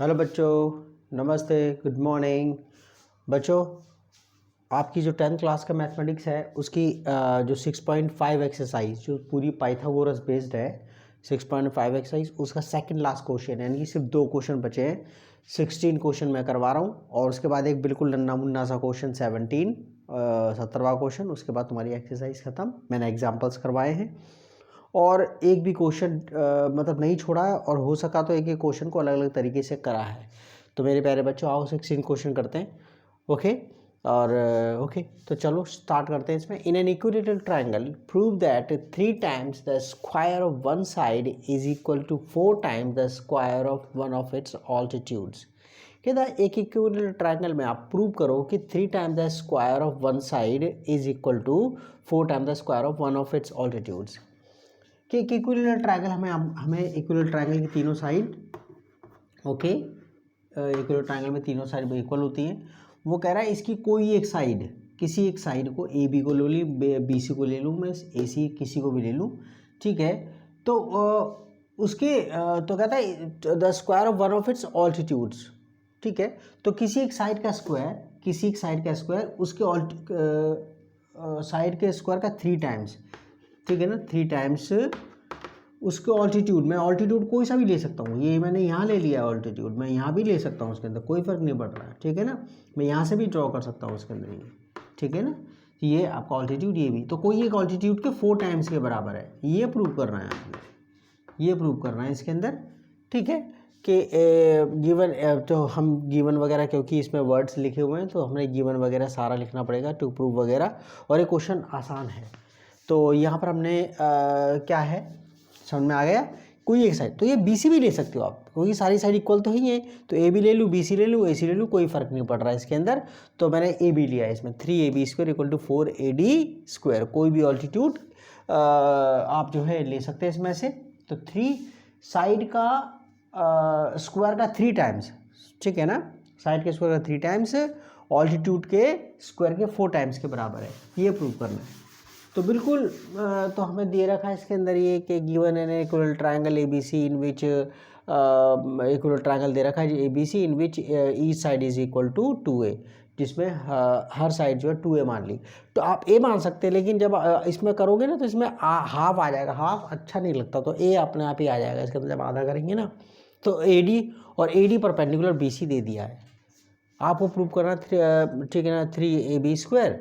Hello बच्चों, नमस्ते, good morning. बच्चों, आपकी जो 10th क्लास का मैथमेटिक्स है उसकी जो 6.5 एक्सरसाइज जो पूरी पाइथागोरस बेस्ड है 6.5 एक्सरसाइज उसका सेकंड लास्ट क्वेश्चन यानी कि सिर्फ 2 क्वेश्चन बचे हैं। 16 क्वेश्चन मैं करवा रहा हूँ और उसके बाद एक बिल्कुल नन्ना मुन्ना सा क्वेश्चन 17वां क्वेश्चन। उसके बाद तुम्हारी एक्सरसाइज ख़त्म। मैंने एग्जाम्पल्स करवाए हैं और एक भी क्वेश्चन मतलब नहीं छोड़ा है और हो सका तो एक एक क्वेश्चन को अलग अलग तरीके से करा है। तो मेरे प्यारे बच्चों, आओ 16 क्वेश्चन करते हैं। ओके और ओके तो चलो स्टार्ट करते हैं इसमें। In an equilateral triangle prove that 3 times the square of one side is equal to 4 times the square of one of its altitudes. कहता है एक इक्विलेटरल ट्रायंगल में आप प्रूव करो कि 3 times the square of one side is equal to 4 times the square of one of its altitudes. कि एक equilateral triangle हमें इक्विलेटरल ट्रायंगल की तीनों साइड इक्विलेटरल ट्रायंगल में तीनों साइड इक्वल होती हैं। वो कह रहा है इसकी कोई एक साइड, किसी एक साइड को ए बी को ले लूँ, बी सी को ले लूँ, मैं ए सी किसी को भी ले लूँ, ठीक है। तो तो कहता है the square of one of its altitudes, ठीक है। तो किसी एक साइड का स्क्वायर उसके साइड के स्क्वायर का 3 टाइम्स, ठीक है ना, 3 टाइम्स उसके ऑल्टीट्यूड। मैं ऑल्टीट्यूड कोई सा भी ले सकता हूँ, ये मैंने यहाँ ले लिया ऑल्टीट्यूड, मैं यहाँ भी ले सकता हूँ, उसके अंदर कोई फ़र्क नहीं पड़ रहा है, ठीक है ना। मैं यहाँ से भी ड्रॉ कर सकता हूँ उसके अंदर, ये ठीक है ना। ये आपका ऑल्टीट्यूड, ये भी तो कोई एक ऑल्टीट्यूड के 4 टाइम्स के बराबर है, ये प्रूव करना है आपने, ये प्रूव करना है इसके अंदर, ठीक है। कि गिवन, तो हम गिवन वगैरह क्योंकि इसमें वर्ड्स लिखे हुए हैं तो हमें गिवन वगैरह सारा लिखना पड़ेगा टू प्रूव वगैरह। और ये क्वेश्चन आसान है। तो यहाँ पर हमने क्या है समझ में आ गया। कोई एक साइड, तो ये बी सी भी ले सकते हो आप क्योंकि सारी साइड इक्वल तो ही है। तो ए बी ले लूँ, बी सी ले लूँ, ए सी ले लूँ, कोई फ़र्क नहीं पड़ रहा है इसके अंदर। तो मैंने ए बी लिया है इसमें, 3ab² इक्वल टू 4ad²। कोई भी ऑल्टीट्यूड आप जो है ले सकते हैं इसमें से। तो 3 साइड का स्क्वायर का 3 टाइम्स, ठीक है ना, साइड के स्क्वायर का 3 टाइम्स ऑल्टीट्यूड के स्क्वायर के 4 टाइम्स के बराबर है, ये प्रूव करना है। तो बिल्कुल तो हमें दे रखा है इसके अंदर ये कि given an equilateral triangle A B C in which equilateral triangle दे रखा है A B C in which each side is equal to 2a, जिसमें हर साइड जो है 2a मान ली। तो आप a मान सकते हैं, लेकिन जब इसमें करोगे ना तो इसमें हाफ आ जाएगा, हाफ अच्छा नहीं लगता, तो a अपने आप ही आ जाएगा इसके अंदर जब आधा करेंगे ना। तो AD और AD परपेंडिकुलर BC दे दिया है, आपको प्रूव करना, ठीक है ना, 3ab²।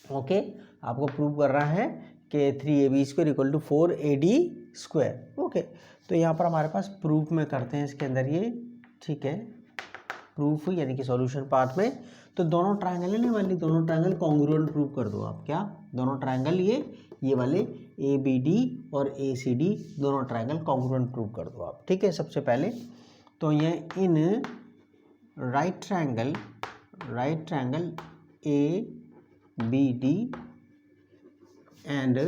ओके, आपको प्रूव कर रहा है कि 3ab² equal to 4ad²। Okay, तो यहाँ पर हमारे पास प्रूफ में करते हैं इसके अंदर ये, ठीक है, प्रूफ यानी कि सॉल्यूशन पार्ट में। तो दोनों ट्रायंगल है ना वाली, दोनों ट्रायंगल कॉन्ग्रुएंट प्रूव कर दो आप। क्या दोनों ट्रायंगल ये वाले ABD और ACD दोनों ट्रायंगल कॉन्ग्रुएंट प्रूव कर दो आप, ठीक है। सबसे पहले तो ये इन right triangle ABD and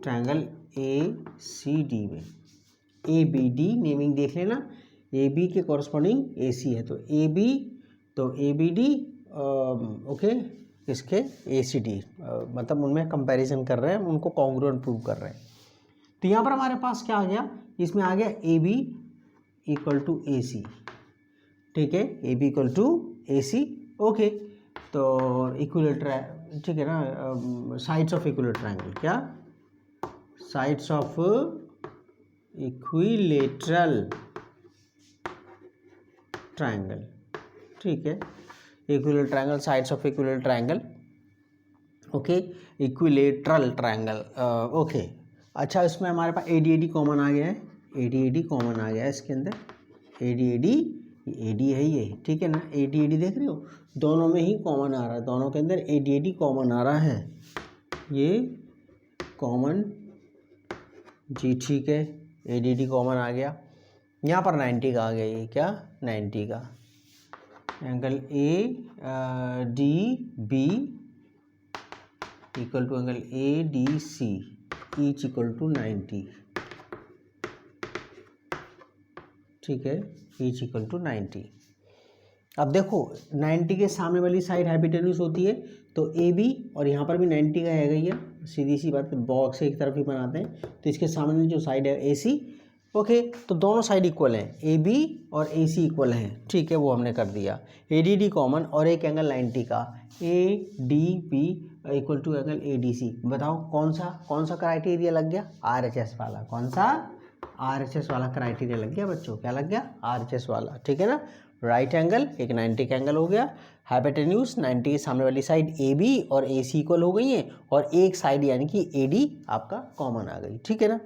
triangle ACD में, ABD नेमिंग देख लेना, AB के कॉरस्पॉन्डिंग AC है, तो AB, तो ABD ओके, इसके ACD मतलब उनमें कंपैरिजन कर रहे हैं, उनको कॉन्ग्रुएंट प्रूव कर रहे हैं। तो यहाँ पर हमारे पास क्या आ गया, इसमें आ गया AB इक्वल टू AC, ठीक है, AB equal to AC। Okay, तो इक्विलेटरल, ठीक है ना, साइड्स ऑफ इक्विलेटरल ट्रायंगल, क्या साइड्स ऑफ इक्विलेटरल ट्रायंगल, ठीक है, equilateral triangle, sides of equilateral triangle, okay, equilateral triangle, okay. अच्छा, इसमें हमारे पास AD कॉमन आ गया है, AD कॉमन आ गया है इसके अंदर, AD है ये, ठीक है ना, AD देख रहे हो, दोनों में ही कॉमन आ रहा है, दोनों के अंदर AD कॉमन आ रहा है, ये कॉमन जी, ठीक है, AD कॉमन आ गया। यहाँ पर 90 का आ गया, ये क्या 90 का angle ADB equal to angle ADC each equal to 90, ठीक है, ईच इक्वल टू 90। अब देखो 90 के सामने वाली साइड हाइपोटेन्यूज होती है, तो AB और यहाँ पर भी 90 का है, ये सीधी सी बात, बॉक्स एक तरफ ही बनाते हैं। तो इसके सामने जो साइड है AC, ओके, तो दोनों साइड इक्वल हैं, ए बी और ए सी इक्वल हैं, ठीक है, वो हमने कर दिया। ए डी डी कॉमन और एक एंगल 90 का, A D B equal to angle A D C. बताओ कौन सा क्राइटेरिया लग गया, आर एच एस वाला। कौन सा, आर एच एस वाला क्राइटेरिया लग गया बच्चों, क्या लग गया, आर एच एस वाला, ठीक है ना। राइट एंगल एक 90 का एंगल हो गया, हाइपोटेन्यूज 90 के सामने वाली साइड ए बी और ए सी इक्वल हो गई है, और एक साइड यानी कि ए डी आपका कॉमन आ गई, ठीक है ना।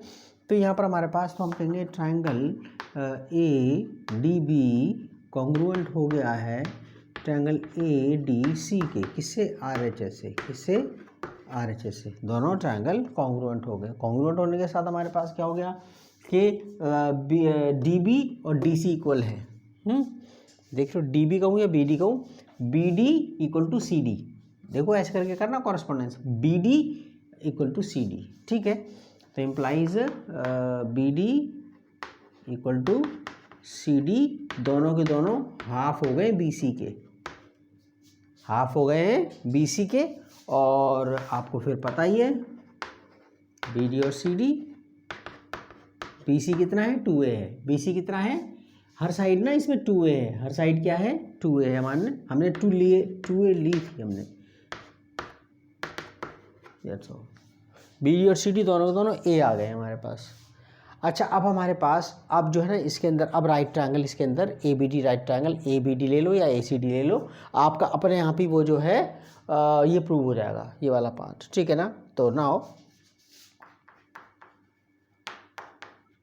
तो यहाँ पर हमारे पास तो हम कहेंगे triangle A D B congruent हो गया है ट्रायंगल ए डी सी के, किससे, आर एच एस से, किससे, आर एच एस से। दोनों ट्रायंगल कॉन्ग्रुएंट हो गए। कॉन्ग्रुएंट होने के साथ हमारे पास क्या हो गया कि डी बी और डी सी इक्वल है। देख लो, डी बी कहूँ या बी डी कहूँ, B D equal to C D. देखो ऐसे करके करना correspondence, B D equal to C D, ठीक है। तो implies B D equal to C D, दोनों के दोनों हाफ हो गए बी सी के, हाफ हो गए हैं बी सी के। और आपको फिर पता ही है बी डी और सी डी, बी सी कितना है, 2a है, बी सी कितना है, हर साइड ना इसमें 2a है, हर साइड क्या है, 2a है। हमने 2a ली थी हमने, बी डी और सी डी दोनों के दोनों ए आ गए हमारे पास। अच्छा, अब हमारे पास अब जो है ना इसके अंदर अब राइट ट्रायंगल, इसके अंदर A B D right triangle, A B D ले लो या ए सी डी ले लो, आपका अपने यहाँ पे वो जो है ये प्रूव हो जाएगा, ये वाला पार्ट, ठीक है ना। तो now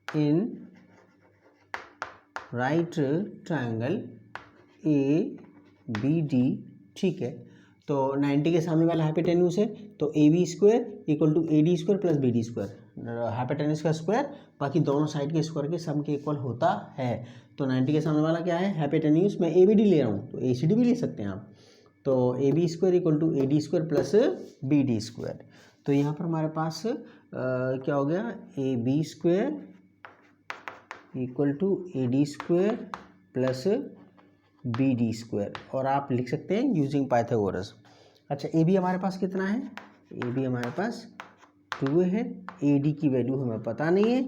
in right triangle A B D, ठीक है, तो 90 के सामने वाला हाइपोटेन्यूज है, तो A B square equal to A D square plus B D square, hypotenuse का स्क्वायर, बाकी दोनों साइड के स्क्वायर के सम के इक्वल होता है। तो 90 के सामने वाला क्या है, हाइपोटेन्यूज, मैं ए बी डी ले रहा हूँ तो ए सी डी भी ले सकते हैं आप। तो A B square equal to A D square plus B D square. तो यहाँ पर हमारे पास क्या हो गया, A B square equal to A D square plus B D square, और आप लिख सकते हैं यूजिंग पाइथागोरस। अच्छा, ए बी हमारे पास कितना है, ए बी हमारे पास 2 है, ए डी की वैल्यू हमें पता नहीं है,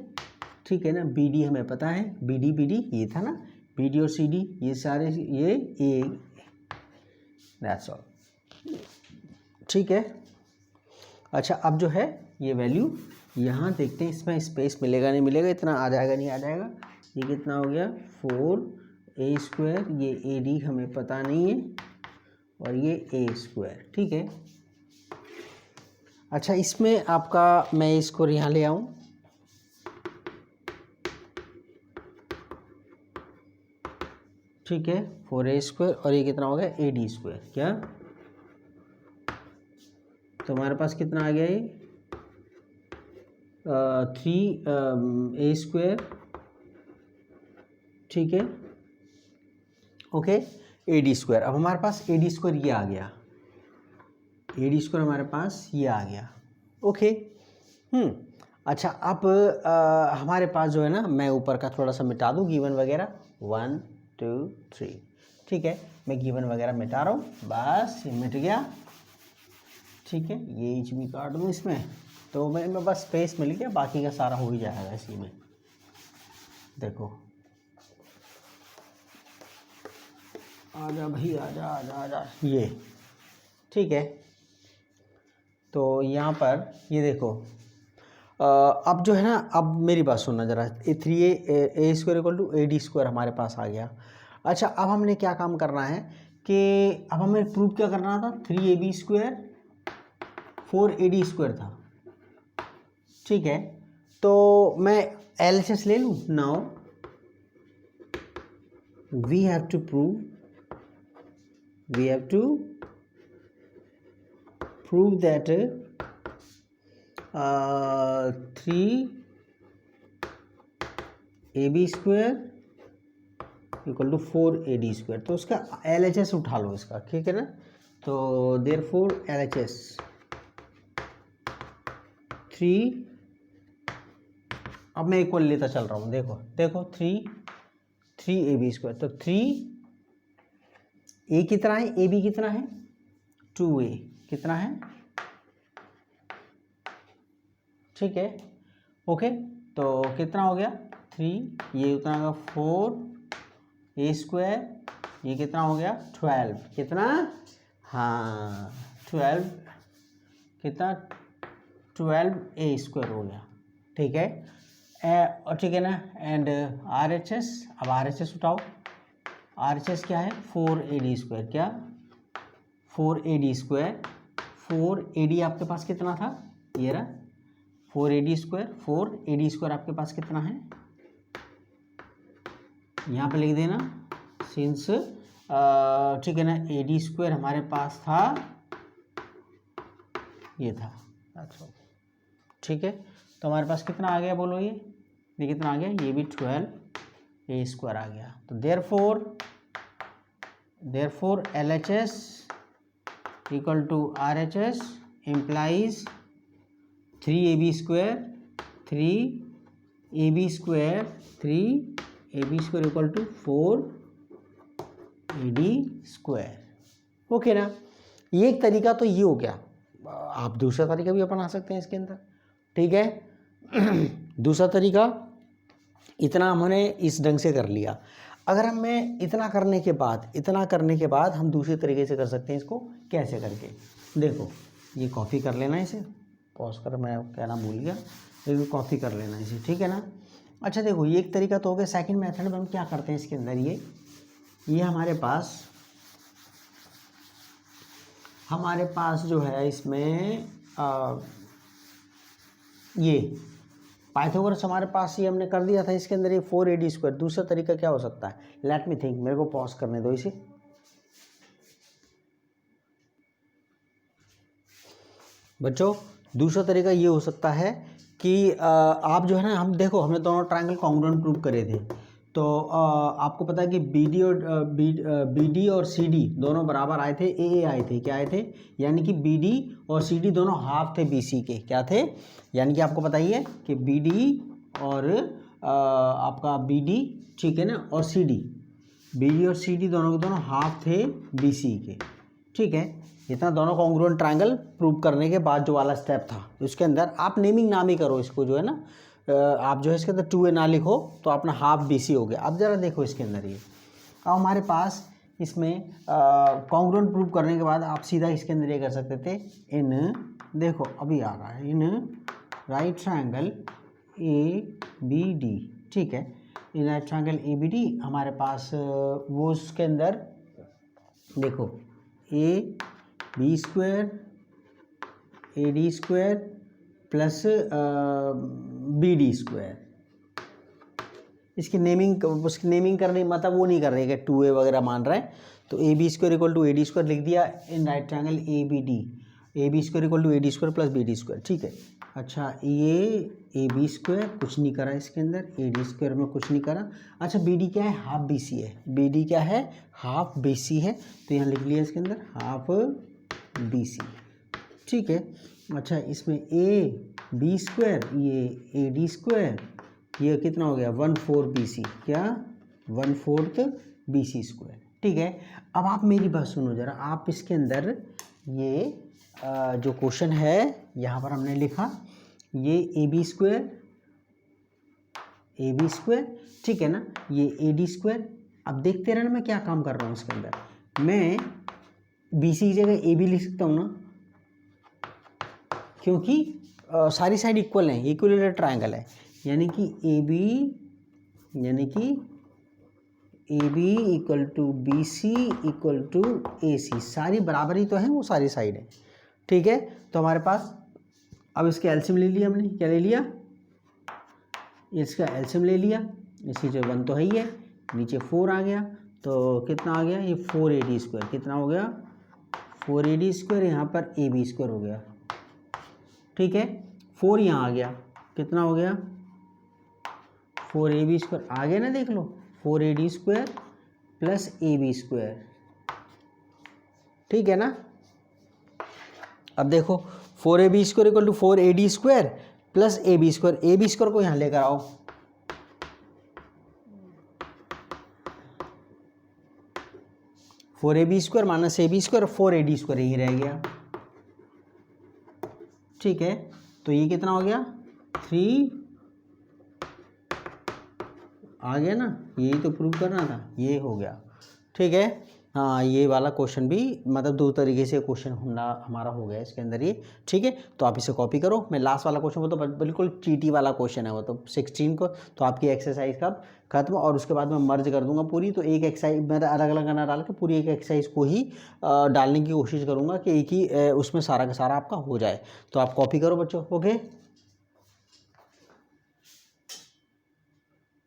ठीक है ना। बी डी हमें पता है, बी डी ये था ना, बी डी और सी डी ये सारे ये ए, दैट्स ऑल, ठीक है। अच्छा, अब जो है ये वैल्यू यहाँ देखते हैं, इसमें स्पेस मिलेगा नहीं मिलेगा, इतना आ जाएगा नहीं आ जाएगा। ये कितना हो गया, 4a स्क्वायर, ये ए डी हमें पता नहीं है, और ये ए स्क्वायर, ठीक है। अच्छा, इसमें आपका मैं इसको यहाँ ले आऊँ, ठीक है, 4a स्क्वायर, और ये कितना हो गया, ए डी स्क्वायर, क्या, तो हमारे पास कितना आ गया ये 3a स्क्वायर, ठीक है, ओके, ए डी स्क्वायर। अब हमारे पास ए डी स्क्वायर ये आ गया, ए डी स्क्वायर हमारे पास ये आ गया, ओके। अच्छा, अब हमारे पास जो है ना, मैं ऊपर का थोड़ा सा मिटा दूँ गिवन वगैरह, 1 2 3, ठीक है, मैं गिवन वगैरह मिटा रहा हूँ, बस ये मिट गया, ठीक है। ये एच भी काट दूँ इसमें, तो मैं बस स्पेस मिल गया, बाकी का सारा हो ही जाएगा इसी में। देखो, आजा भाई, आजा आजा आजा, ये ठीक है। तो यहाँ पर ये देखो, अब जो है ना, अब मेरी बात सुनना ज़रा, 3a square equal to A D square हमारे पास आ गया। अच्छा, अब हमने क्या काम करना है कि अब हमें प्रूव क्या करना था, 3ab स्क्वायर 4ad स्क्वायर था, ठीक है। तो मैं LHS ले लूँ। Now we have to prove that 3ab square equal to 4ad square. तो उसका LHS उठा लो इसका, ठीक है ना। तो देयरफॉर LHS 3, अब मैं इक्वल लेता चल रहा हूँ, देखो 3ab स्क्वायर, तो 3a कितना है, ab कितना है, 2a कितना है, ठीक है, ओके। तो कितना हो गया, 3, ये उतना होगा 4a², ये कितना हो गया 12, कितना, हाँ 12, कितना 12a² हो गया, ठीक है। और ठीक है ना, एंड RHS, अब RHS उठाओ, RHS क्या है 4AD², क्या 4AD², 4AD आपके पास कितना था, ये रहा 4AD², 4AD² आपके पास कितना है, यहाँ पे लिख देना सिंस, ठीक है ना, AD² हमारे पास था, ये था, अच्छा ठीक है। तो हमारे पास कितना आ गया बोलो, ये कितना आ गया, ये भी 12a² आ गया। तो therefore LHS equal to RHS implies 3ab² 3ab² equal to 4ad²। Okay ना, ये एक तरीका तो ये हो गया। आप दूसरा तरीका भी अपना सकते हैं इसके अंदर, ठीक है। दूसरा तरीका, इतना हमने इस ढंग से कर लिया। अगर मैं इतना करने के बाद हम दूसरे तरीके से कर सकते हैं इसको, कैसे करके देखो, ये कॉपी कर लेना, इसे पॉज कर, मैं कहना भूल गया, लेकिन कॉपी कर लेना इसे, ठीक है ना। अच्छा देखो, ये एक तरीका तो हो गया। सेकंड मेथड में हम क्या करते हैं इसके अंदर, ये हमारे पास जो है इसमें ये पाइथागोरस हमारे पास ये हमने कर दिया था इसके अंदर, ये 4AD²। दूसरा तरीका क्या हो सकता है, लेट मी थिंक, मेरे को पॉज करने दो इसे। बच्चों दूसरा तरीका ये हो सकता है कि आप जो है ना, हम देखो हमने दोनों ट्रायंगल कॉन्ग्रुएंट प्रूव करे थे, तो आपको पता है कि BD और CD दोनों बराबर आए थे, AA आए थे, क्या आए थे, यानी कि BD और CD दोनों हाफ थे BC के, क्या थे, यानी कि आपको पता ही है कि BD और आपका BD, ठीक है ना, और BD और CD दोनों के दोनों हाफ थे BC के, ठीक है। इतना दोनों कॉन्ग्रुएंट ट्रायंगल प्रूव करने के बाद जो वाला स्टेप था, उसके अंदर आप नेमिंग नाम ही करो इसको, जो है ना, आप जो है इसके अंदर 2a ना लिखो तो अपना हाफ BC हो गया। अब ज़रा देखो इसके अंदर ये, अब हमारे पास इसमें कॉन्ग्रुएंट प्रूव करने के बाद आप सीधा इसके अंदर ये कर सकते थे, इन देखो अभी आ रहा है, इन राइट ट्रायंगल ABD, ठीक है, इन राइट ट्रायंगल ABD हमारे पास वो उसके अंदर देखो AB² AD² प्लस BD²। उसकी नेमिंग करने मतलब वो नहीं कर रहे कि 2a वगैरह मान रहे हैं, तो AB² इक्वल टू AD² लिख दिया in right triangle ABD, AB² equal to AD² plus BD², ठीक है। अच्छा ये AB² कुछ नहीं करा इसके अंदर, AD² में कुछ नहीं करा। अच्छा BD क्या है, हाफ BC है, BD क्या है, हाफ BC है, तो यहाँ लिख लिया इसके अंदर हाफ BC, ठीक है। अच्छा इसमें AB², ये AD², ये कितना हो गया 1/4 BC, क्या 1/4 BC², ठीक है। अब आप मेरी बात सुनो ज़रा, आप इसके अंदर ये जो क्वेश्चन है यहाँ पर हमने लिखा, ये AB², ठीक है ना, ये AD²। अब देखते रहना मैं क्या काम कर रहा हूँ इसके अंदर, मैं BC की जगह AB लिख सकता हूँ ना, क्योंकि सारी साइड इक्वल हैं, इक्विलेटरल ट्रायंगल है, यानी कि AB equal to BC equal to AC, सारी बराबर ही तो है, वो सारी साइड है, ठीक है। तो हमारे पास अब इसका एलसीएम ले लिया हमने, क्या ले लिया, इसका एलसीएम ले लिया, इसी जो 1 तो है ही है, नीचे 4 आ गया, तो कितना आ गया, ये 4AD², कितना हो गया 4AD², यहाँ पर AB² हो गया, ठीक है। 4 यहाँ आ गया, कितना हो गया 4AB² आ गया ना, देख लो 4AD² प्लस AB², ठीक है ना। अब देखो 4AB² equal to 4AD² plus AB² AB² को यहाँ लेकर आओ, four AB² minus AB² 4AD² यही रह गया, ठीक है। तो ये कितना हो गया 3 आ गया ना, यही तो प्रूव करना था, ये हो गया। ठीक है, हाँ ये वाला क्वेश्चन भी मतलब दो तरीके से क्वेश्चन हमारा हो गया इसके अंदर ये। ठीक है, तो आप इसे कॉपी करो। मैं लास्ट वाला क्वेश्चन, वो तो बिल्कुल चीटी वाला क्वेश्चन है वो तो 16 को, तो आपकी एक्सरसाइज का खत्म। और उसके बाद मैं मर्ज कर दूंगा पूरी, तो एक एक्सरसाइज मेरा अलग अलग ना डाल के पूरी एक एक्सरसाइज को ही डालने की कोशिश करूँगा कि एक ही उसमें सारा का सारा आपका हो जाए। तो आप कॉपी करो बच्चों। ओके।